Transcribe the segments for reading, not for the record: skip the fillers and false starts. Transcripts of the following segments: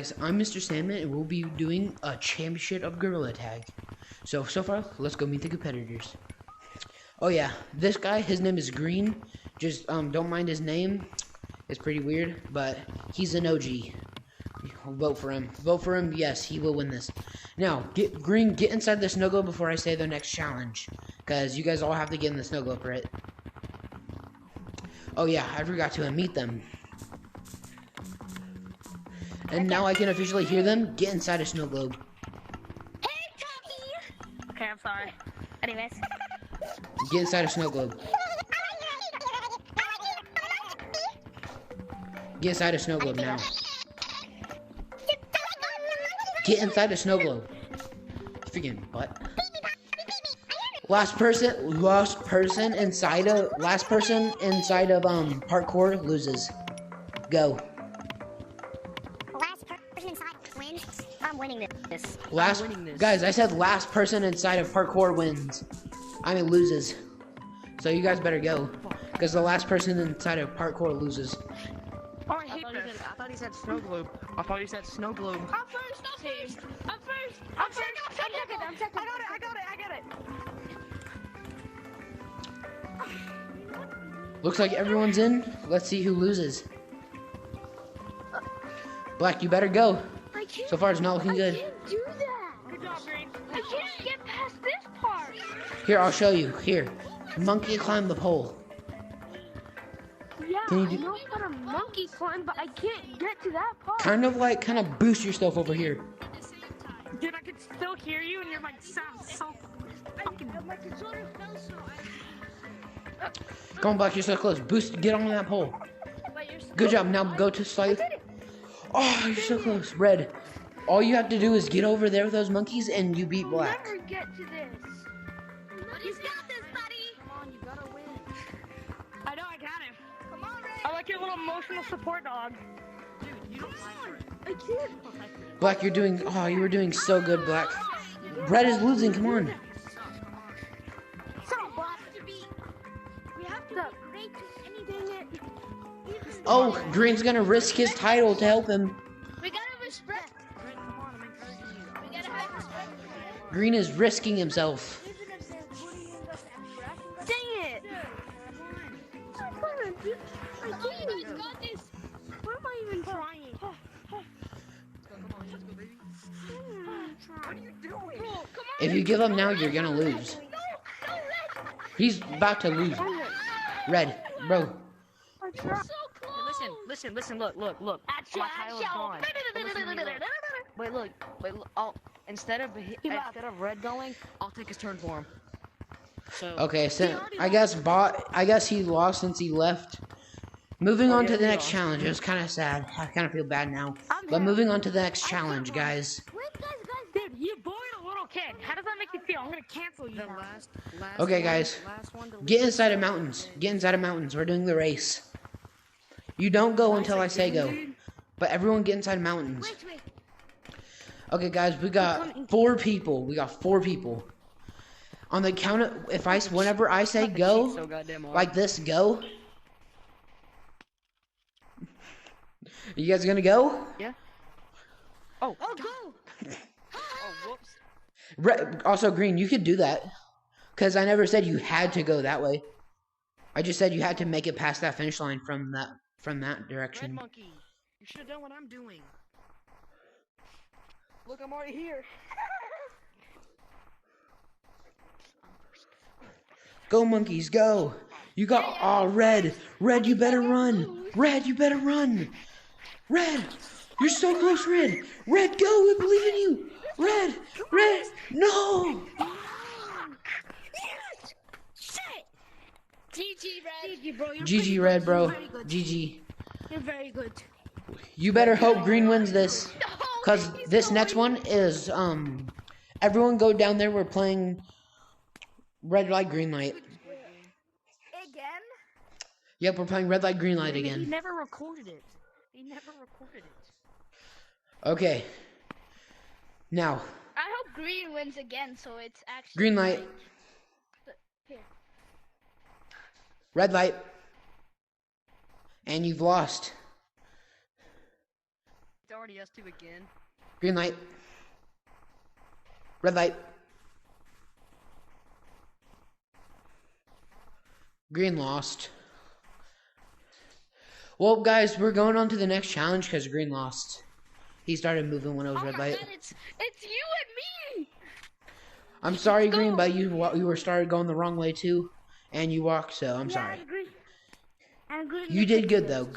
guys, I'm Mr. Sandman, and we'll be doing a championship of Gorilla Tag. So far, let's go meet the competitors. Oh yeah, this guy, his name is Green. Just, don't mind his name. It's pretty weird, but he's an OG. Vote for him. Vote for him, yes, he will win this. Now, Green, get inside the snow globe before I say the next challenge. Because you guys all have to get in the snow globe, right? Oh yeah, I forgot to unmute them. And now I can officially hear them. Get inside a snow globe. Hey, Tommy! Okay, I'm sorry. Anyways. Get inside a snow globe. Get inside a snow globe now. Get inside a snow globe. Freaking butt. Last person inside of parkour loses. Go. Last person inside wins. I'm winning this. Guys, I said last person inside of parkour wins. I mean loses. So you guys better go, because the last person inside of parkour loses. Oh, I thought he said snow globe. I thought he said snow globe. I'm first. I'm second. I got it. Looks like everyone's in. Let's see who loses. Black, you better go. I can't. So far, it's not looking good. I can't do that. Good job, Green. I can't get past this part. Here, I'll show you. Here, monkey climb the pole. Yeah, Can you I do- know how to monkey climb, but I can't get to that part. Kind of boost yourself over here. Dude, I can still hear you, and your mic sounds so fucking. My controller fell so Come on, Black, you're so close. Boost, get on that pole. Good job. Now go to slide. Oh, you're so close. Red. All you have to do is get over there with those monkeys, and you beat Black. I'll never get to this. You got this, buddy. Come on, you gotta win. I know, I got him. Come on, Ray. I like your little emotional support dog. I can't. Black, you were doing so good, Black. Red is losing. Come on. Stop, Black. We have to break anything. Oh, Green's gonna risk his title to help him. We gotta respect. We gotta have respect. Green is risking himself. Dang it! Come on, dude. I can't. You guys got this. Why am I even trying? What are you doing? Bro, come on. If you give up now, you're gonna lose. He's about to lose. Red, bro. I'm so close. Listen, look. My title is gone. Wait, look. I'll, instead of Red going, I'll take his turn for him. So. Okay, so I guess he lost since he left. Moving on to the next challenge. It was kind of sad. I kind of feel bad now. But moving on to the next challenge, guys. Wait, guys. Dude, you bullied a little kid. How does that make you feel? I'm gonna cancel you now. Okay, guys. Get inside of mountains. Get inside of mountains. We're doing the race. You don't go until I say go. But everyone get inside mountains. Wait. Okay, guys, we got 4 people. On the count of, whenever I say go, like this, go. You guys gonna go? Yeah. Oh, go. Oh, whoops. Also, Green, you could do that. Because I never said you had to go that way. I just said you had to make it past that finish line from that direction. Red monkey, you should have done what I'm doing. Look, I'm already here. Go, monkeys, go. You got, Red, you better run. Red, you better run. Red, you're so close, Red. Red, go, we believe in you. Red, no. GG, Red, bro. GG. You're very good. You better hope Green wins this. Because this next one is, everyone go down there. We're playing red light, green light. Again? Yep, we're playing red light, green light He again. never recorded it. Okay. Now, I hope green wins again, so it's actually green light, Here. red light, and you've lost. Don't already us two again. Green light. Red light. Green lost. Well, guys, we're going on to the next challenge because Green lost. He started moving when it was red light. God, it's you and me. I'm sorry, Green, but you were started going the wrong way too, and you walked. So I'm sorry. I agree. You did good though,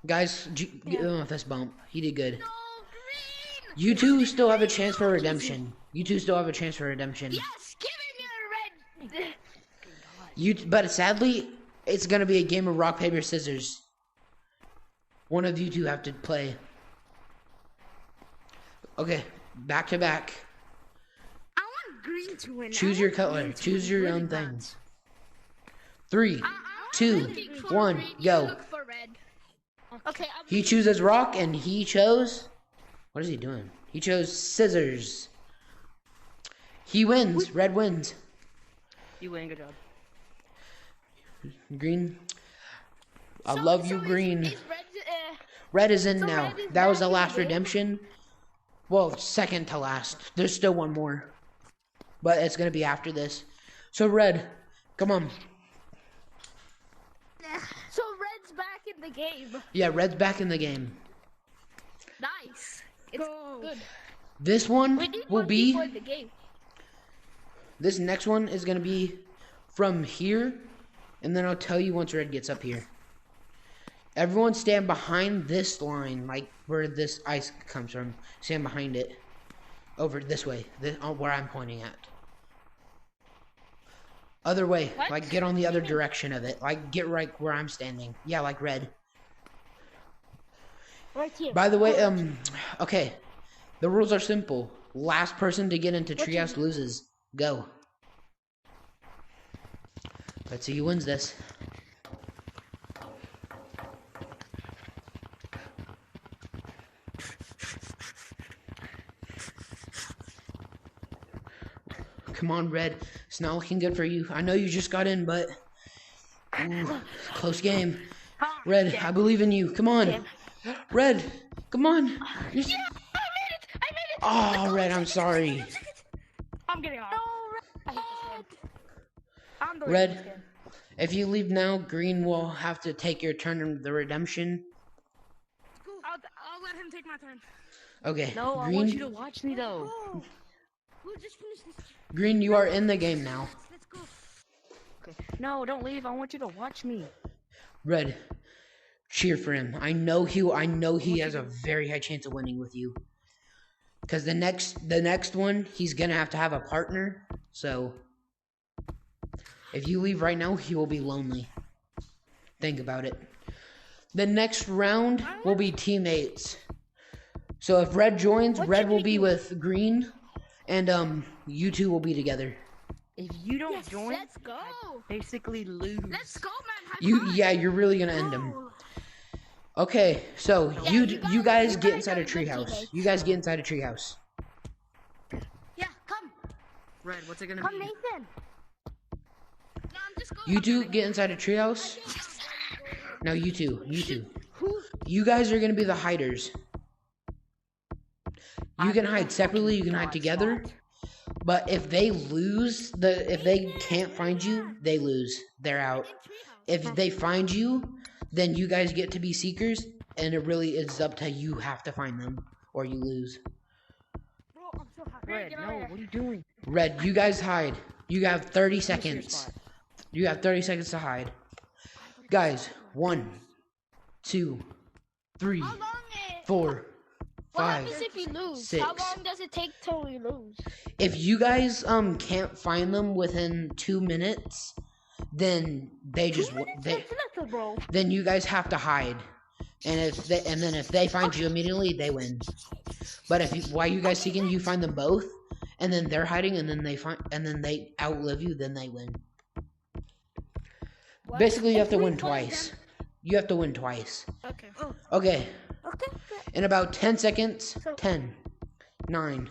guys. Get him off this bump. He did good. No, Green. You two still have a chance for redemption. You two still have a chance for redemption. Yes, give me your red. But sadly, it's gonna be a game of rock paper scissors. One of you two have to play. Okay, back to back. I want Green to win. Choose your color. Choose your own thing. 3, 2, 1, go. For red. Okay. He chooses rock, and he chose. What is he doing? He chose scissors. He wins. Red wins. You win. Good job. Green. I love you, Green. Is Red is in so now. red is That was back the in the last game? redemption. Well, second to last. There's still one more. But it's going to be after this. So, Red, come on. So red's back in the game. Yeah, Red's back in the game. Nice. It's good. This one We need will more be... people in the game. This next one is going to be from here. And then I'll tell you once Red gets up here. Everyone stand behind this line, like where this ice comes from. Stand behind it. Over this way, where I'm pointing at. Other way, What? like get on the other direction of it. Like get right where I'm standing. Yeah, like Red. Right here. By the way, okay. The rules are simple. Last person to get into treehouse loses. Go. Let's see who wins this. Come on, Red. It's not looking good for you. I know you just got in, but... Ooh, close game. Red, I believe in you. Come on. Red, come on. Yeah, I made it. I made it. Oh, Red, I'm sorry. I'm getting off. No, red. I'm the Red, if you leave now, Green will have to take your turn in the redemption. I'll let him take my turn. Okay, No, I want you to watch me though. We'll just finish this. Green, you are in the game now. Let's go. Okay. No, don't leave. I want you to watch me. Red, cheer for him. I know he has a very high chance of winning with you. Because the next one, he's gonna have to have a partner. So if you leave right now, he will be lonely. Think about it. The next round will be teammates. So if Red joins, Red will be with Green, and you two will be together. If you don't join, Let's go. I basically lose. Let's go, man. High five. Yeah, you're really gonna end him. Okay, so you guys get inside a treehouse. You guys get inside a treehouse. Yeah, come. Red, what's it gonna Come, be? Nathan. No, I'm just going. You two get inside a treehouse. Now you two. Who? You guys are gonna be the hiders. You can hide separately, you can hide together. But if they lose, if they can't find you, they lose. They're out. If they find you, then you guys get to be seekers, and it really is up to you have to find them, or you lose. Bro, I'm so happy. Red, no, what are you doing? Red, you guys hide. You have 30 Finish your seconds. spot. You have 30 seconds to hide. Guys, 1, 2, 3, How long 4, What 5. happens if we lose? 6. How long does it take till we lose? If you guys can't find them within 2 minutes, then they just Bro. then you guys have to hide. And if they find you immediately, they win. But while you guys seeking, you find them both, and then they're hiding, and then they outlive you, then they win. What? Basically, you have to If we win find twice. You have to win twice. Okay. Oh. Okay. Okay. In about 10 seconds. 10, 9,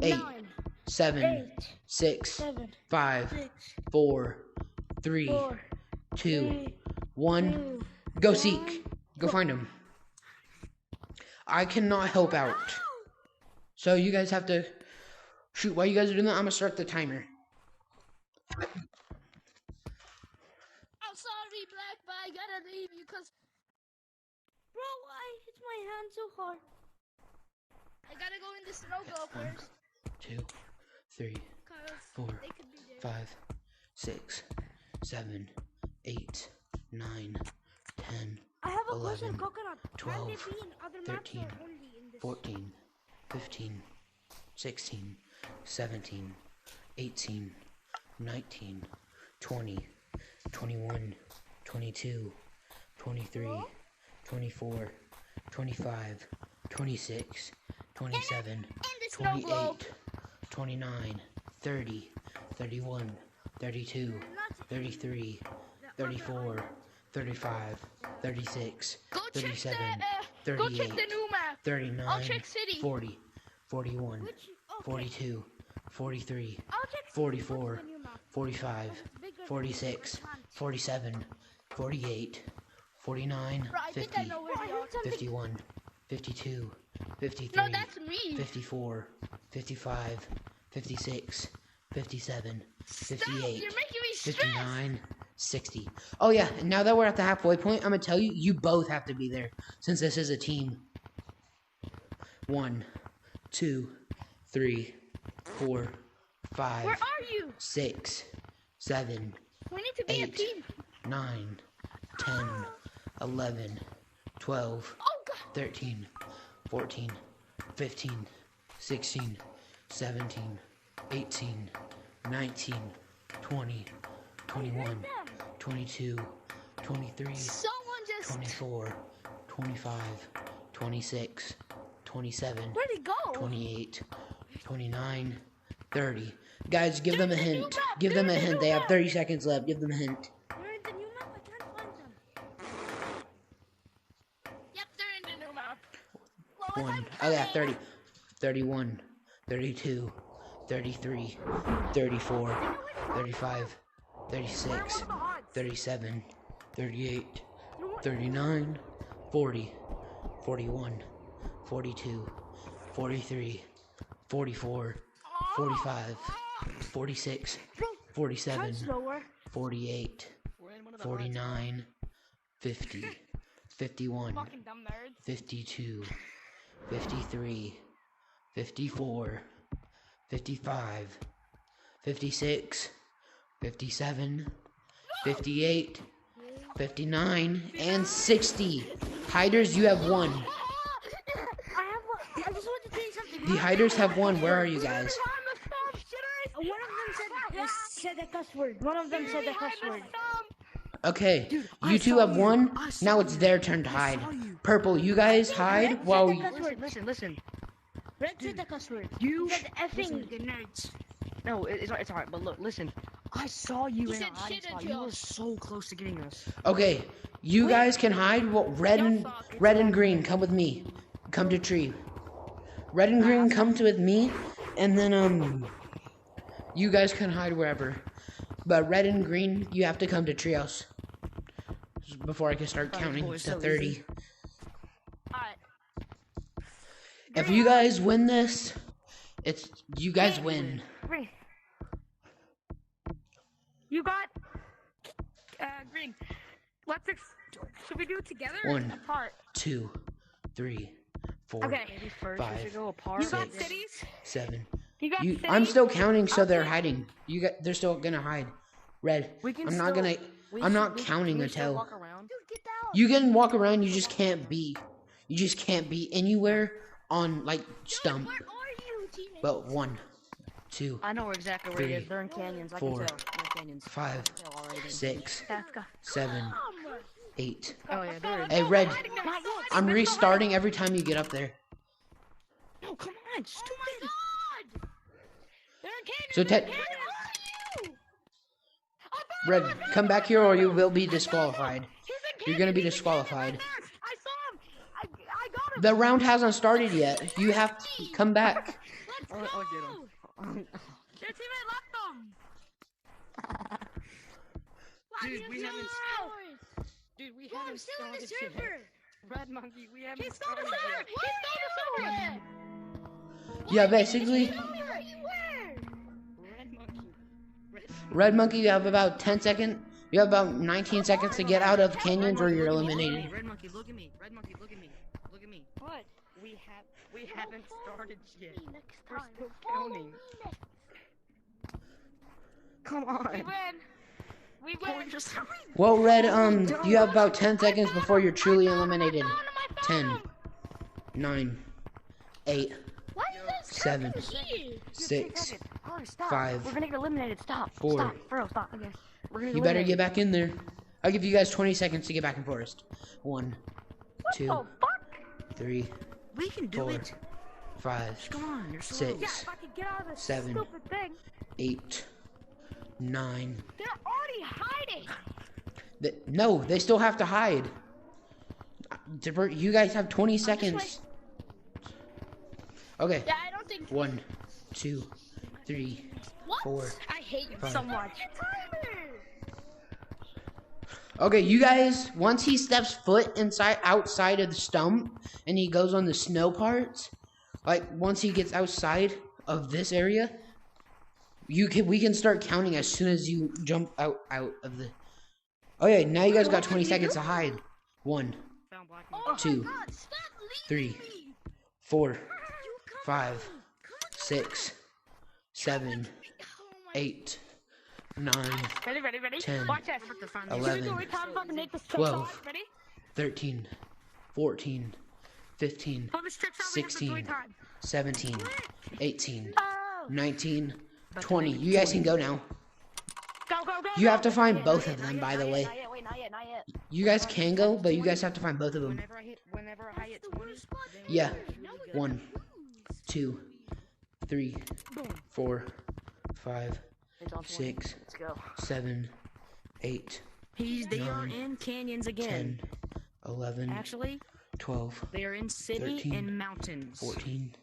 8, 9, 7, 8, 6, 7, 5, 6, 4, 3, 4, 2, 1. 2. Go seek. Go find him. I cannot help out. So you guys have to shoot. While you guys are doing that, I'm gonna start the timer. I'm sorry, Black, but I gotta leave you because. Bro, I hit my hand so hard. I gotta go in the snow globe first. 2, 3, 4, 5, 6, 7, 8, 9, 10, I have a 11, question, Coconut. 12, Can they be in other 13, maps or only in this? 14, 15, 16, 17, 18, 19, 20, 21, 22, 23, 24, 25, 26, 27, 28, 29, 30, 31, 32, 33, 34, 35, 36, 37, 38, 39, 40, 41, 42, 43, 44, 45, 46, 47, 48, 49, 50, 51, 52, 53, 54, 55, 56, 57, 58, 59, 60. Oh yeah, and now that we're at the halfway point, I'm gonna tell you, you both have to be there, since this is a team. 1, 2, 3, 4, 5, Where are you? 6, 7, We need to be 8, a team. 9, 10, 11, 12, Oh God. 13, 14, 15, 16, 17, 18, 19, 20, 21, 22, 23, Someone just. 24, 25, 26, 27, Where'd he go? 28, 29, 30. Guys, give them a They're in the hint. new map. Give them a They're in the hint. new They have map. 30 seconds left. Give them a hint. They're in the new map. I can't find them. Yep, they're in the new map. Well, 1. Oh yeah, 30. 31, 32, 33, 34, 35, 36, 37, 38, 39, 40, 41, 42, 43, 44, 45, 46, 47, Slower. 48, 49, 50, 51, Fucking dumb nerds. 52, 53, 54, 55, 56, 57, 58, 59, and 60. Hiders, you have won. I have one. I just want to tell you something. The hiders have won. Where are you guys? One of them said the cuss word. One of them said the cuss word. Okay, Dude, you I two saw have you. won. I saw Now it's you. their turn to hide. saw you. Purple, you guys hide while we... Listen. Red said the cuss word. You He said effing. the nerds. No, it's alright. But look, listen. I saw you He in said a hiding shit at spot. you. You were so close to getting us. Okay, you guys can hide. Well, red and green, come with me. Come to tree. Red and green, come to with me, and then you guys can hide wherever. But red and green, you have to come to treehouse before I can start counting boy, to so 30. easy. Alright. If you guys win this, it's you guys win. Green. You got green. Should we do it together? or 1, apart? 2, 3, 4, Okay. Maybe first we 5, should go apart. You got Six. cities. 7. You got cities. I'm still counting, so they're Okay. hiding. They're still gonna hide. Red. We can I'm not still- gonna. we I'm should- not we- counting can we until. still walk around? Dude, get down. You can walk around. You just can't be. You just can't be anywhere on like stump. Where are you, teammate? But 1, 2, I know exactly where it 3, is. They're in canyons. I 4, can tell. They're in canyons. 5, I can tell already. 6, Let's go. 7, 8. Oh yeah, they're in. Hey, Red. Not yet. I'm restarting every time you get up there. No, come on, stupid. Oh my God. They're in canyons. So Where are you? Red, come back here or you will be disqualified. He's in You're gonna be canyons. He's in canyons disqualified. right there. I saw him. I got him. The round hasn't started yet. You have to come back. Let's go. I'll get him. Their teammate left them. Dude, we haven't. Dude, we Bro, I'm haven't still in the started yet. server. Red monkey, we haven't He stole the started sword! yet. He stole the sword! Yeah, basically, Tell me where you were! Red monkey. Red Monkey, you have about 10 seconds. You have about 19 seconds to get out of canyons or you're eliminated. Red monkey, look at me. Red monkey, look at me. Look at me. What? We haven't started yet. Next We're time. still Follow counting. me next. Come on. We win. We win. Well, Red, you have about 10 seconds before you're truly eliminated. 10, 9, 8, Why is this 7, here? 6. Oh, stop. 5, We're gonna get eliminated. Stop. 4. Stop. Bro, stop. Okay. We're gonna You better get back in there. I'll give you guys 20 seconds to get back in Forest. 1, 2, Oh, fuck. 3, We can do 4, it. 5, Come on. You're slow. 6, Yeah, if I could get out of this 7, stupid thing. 8, 9. They're already hiding. No, they still have to hide. You guys have 20 seconds. Okay. Yeah, I don't think. 1, 2, 3, What? 4. I hate you 5. so much. Okay, you guys, once he steps foot outside of the stump and he goes on the snow parts, like once he gets outside of this area, we can start counting as soon as you jump out of the. Oh yeah, now you guys got 20 seconds to hide. 1, Found black Oh monkey. 2, my God, stop 3, leaving me. 4, You come 5, on. 6, 7, Oh my 8, 9, Ready? 10, Watch this. 11, Every time if I can make this trick 12. off. Ready? 13, 14, 15, Pull this trick off, we have to do 16, it time. 17, 18, Oh. 19, 20. You guys can go now. Go. You have to find both of them, by the way. Not yet. Wait, not yet. You guys can go, but you guys have to find both of them. Whenever I hit 20. Yeah. 1, 2, 3, 4, 5, It's on 20. 6, Let's go. 7, 8, They are 9, in canyons again. 10, 11, Actually, 12, they are in city 13, and mountains. 14,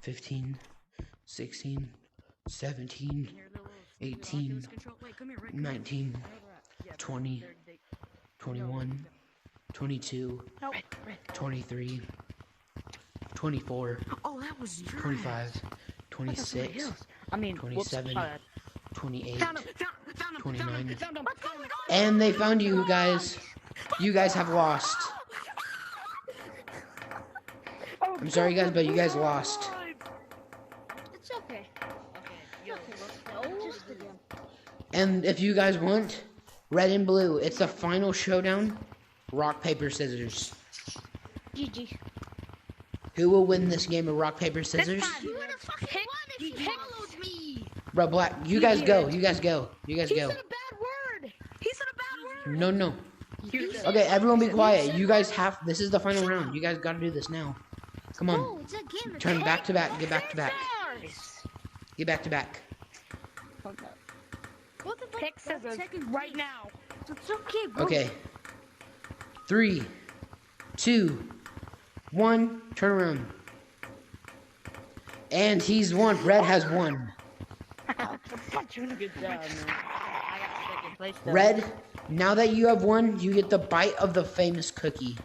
15, 16, 17, 18, 19, 20, 21, 22, 23, 24, Oh, that was your 25, 26, I mean, 27, whoops, 28, found him, 29. found him. And they found you guys. You guys have lost. I'm sorry guys, but you guys lost. It's okay. Just again. And if you guys want, red and blue, it's the final showdown. Rock, paper, scissors. GG. Who will win this game of rock, paper, scissors? You would have fucking won if you followed me. Bro, black, you guys go. You guys go. You guys He go. said a bad word. He said a bad word. No. Okay, everyone be quiet. You guys have, this is the final round. You guys gotta do this now. Come on. Oh, it's a game. of Turn back to back. Get back to back. scissors. Get back to back. What the pick scissors right now. It's okay, bro. Okay. 3, 2, 1. Turn around. And he's won. Red has won. Good job, man. I got second place though. Red, now that you have won, you get the bite of the famous cookie.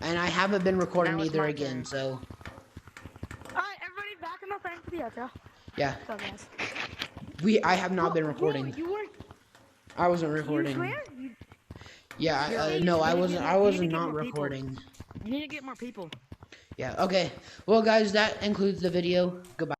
And I haven't been recording Now it's either my again, turn. so Alright, everybody back in the thing for the outro. yeah. So, guys. I have not been recording. You weren't. I wasn't You recording. swear? Yeah, no, I wasn't. I was not recording. You need to get more people. Yeah. Okay. Well, guys, that includes the video. Goodbye.